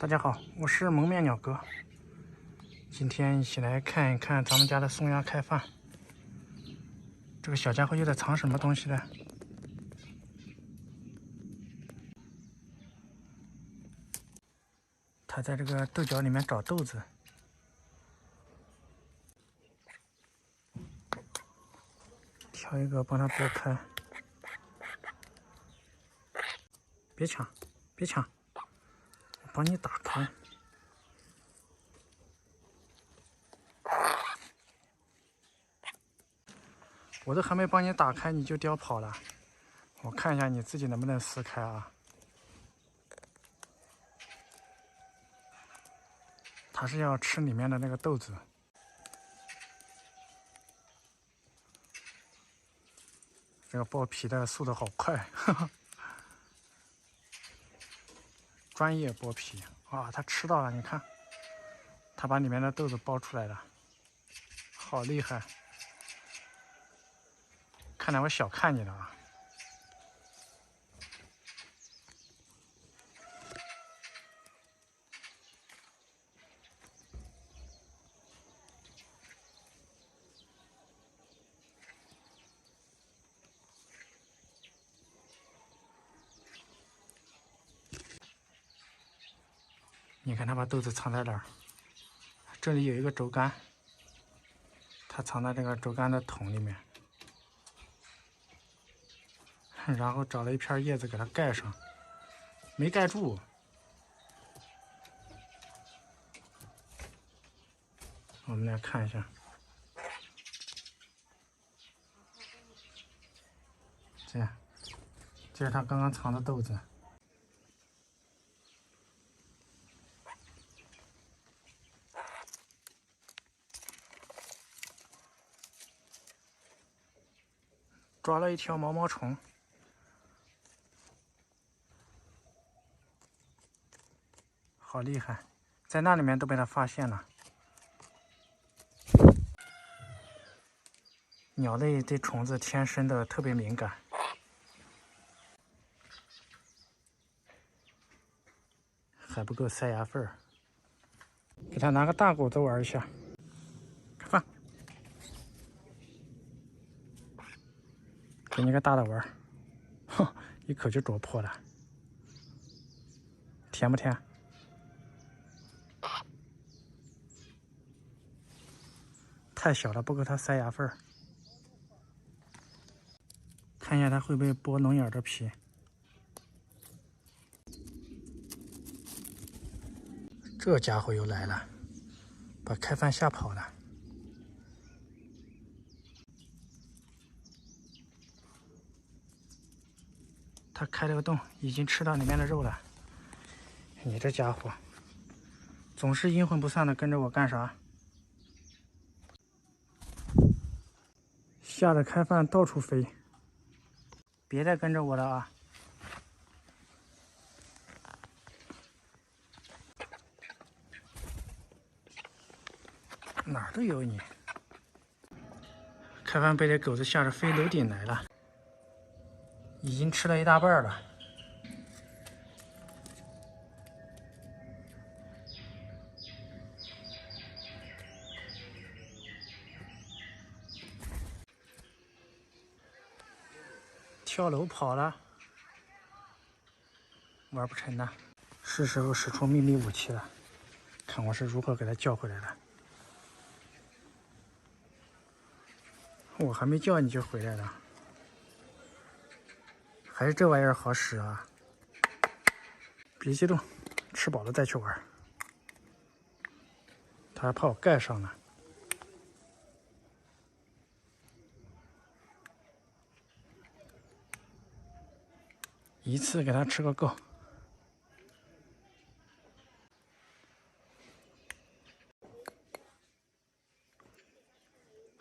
大家好，我是蒙面鸟哥。今天一起来看一看咱们家的松鸦开饭。这个小家伙又在藏什么东西呢？它在这个豆角里面找豆子。挑一个帮它剥开。别抢，别抢，我帮你打开。我都还没帮你打开，你就叼跑了。我看一下你自己能不能撕开啊？它是要吃里面的那个豆子。这个剥皮的速度好快，哈哈。专业剥皮啊！它吃到了，你看，它把里面的豆子剥出来了，好厉害！看来我小看你了啊！你看它把豆子藏在哪儿？这里有一个轴竿，它藏在这个轴竿的桶里面，然后找了一片叶子给它盖上，没盖住。我们来看一下，这是它刚刚藏的豆子。抓了一条毛毛虫，好厉害，在那里面都被它发现了。鸟类对虫子天生的特别敏感。还不够塞牙缝儿，给它拿个大果子玩一下。开饭，给你个大的玩，哼，一口就啄破了。甜不甜？太小了，不够它塞牙缝儿。看一下它会不会剥龙眼的皮。这家伙又来了，把开饭吓跑了。它开了个洞，已经吃到里面的肉了。你这家伙，总是阴魂不散的跟着我干啥？吓得开饭到处飞，别再跟着我了啊！哪儿都有你。开饭被这狗子吓得飞楼顶来了，已经吃了一大半了。跳楼跑了，玩不成的，是时候使出秘密武器了，看我是如何给它叫回来的。我还没叫你就回来了，还是这玩意儿好使啊！别激动，吃饱了再去玩。它还怕我盖上呢。一次给它吃个够。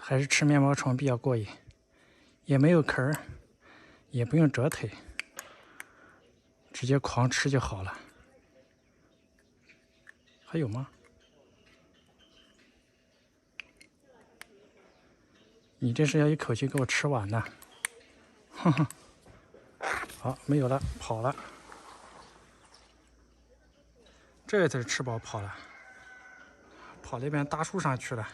还是吃面包虫比较过瘾，也没有壳儿，也不用折腿，直接狂吃就好了。还有吗？你这是要一口气给我吃完呢？哼哼。好，没有了，跑了。这才是吃饱跑了，跑那边大树上去了。